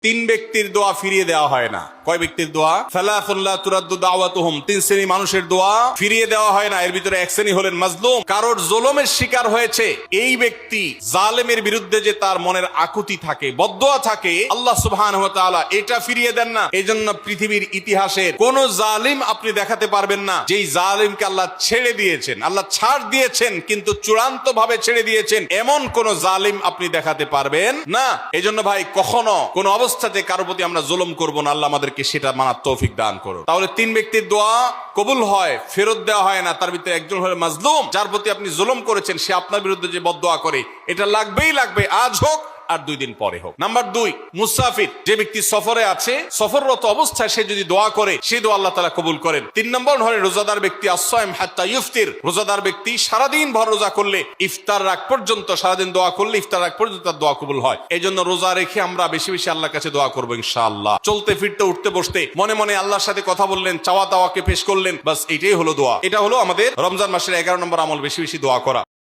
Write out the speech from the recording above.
তিন ব্যক্তির দোয়া ফিরিয়ে দেওয়া হয় না। কয় ব্যক্তির দোয়া? সালাসুন লা তুরাদ্দু দাওয়াতুহুম, তিন শ্রেণী মানুষের দোয়া ফিরিয়ে দেওয়া হয় না। এর ভিতরে এক শ্রেণী হলেন মাজলুম, কারোর জুলুমের শিকার হয়েছে। এই ব্যক্তি জালেমের বিরুদ্ধে যে তার মনের আকুতি থাকে, বদদোয়া থাকে, আল্লাহ সুবহানাহু ওয়া তাআলা এটা ফিরিয়ে দেন না। এজন্য পৃথিবীর ইতিহাসের কোন জালিম আপনি দেখাতে পারবেন না যেই জালিমকে আল্লাহ ছেড়ে দিয়েছেন, আল্লাহ ছাড় দিয়েছেন কিন্তু চূড়ান্ত ভাবে ছেড়ে দিয়েছেন, এমন কোন জালিম আপনি দেখাতে পারবেন না। এজন্য ভাই কখনো কোন অবস্থাতে কারো প্রতি আমরা জুলুম করব না। আল্লাহ আমাদেরকে সেটা মানার তৌফিক দান করুন। তাহলে তিন ব্যক্তির দোয়া কবুল হয়, ফেরত দেওয়া হয় না। তার ভিতরে একজন হলো মাজলুম, যার প্রতি আপনি জুলুম করেছেন, সে আপনার বিরুদ্ধে যে বদদোয়া করে, এটা লাগবেই লাগবে, আজ হোক আর 2 দিন পরে হোক। নাম্বার 2, মুসাফির, যে ব্যক্তি সফরে আছে, সফররত অবস্থায় সে যদি দোয়া করে, সেই দোয়া আল্লাহ তাআলা কবুল করেন। 3 নম্বর হলো রোজাদার ব্যক্তি, আসসাইম হাত্তা ইফতির, রোজাদার ব্যক্তি সারাদিন ভর রোজা করলে ইফতার রাগ পর্যন্ত, সারাদিন দোয়া করলে ইফতার রাগ পর্যন্ত তার দোয়া কবুল হয়। এই জন্য রোজা রেখে আমরা বেশি বেশি আল্লাহর কাছে দোয়া করবো ইনশাআল্লাহ। চলতে ফিরতে উঠতে বসতে মনে মনে আল্লাহর সাথে কথা বললেন, চাওয়া দাওয়াকে পেশ করলেন, বাস এটাই হলো দোয়া। এটা হলো আমাদের রমজান মাসের 11 নম্বর আমল, বেশি বেশি দোয়া করা।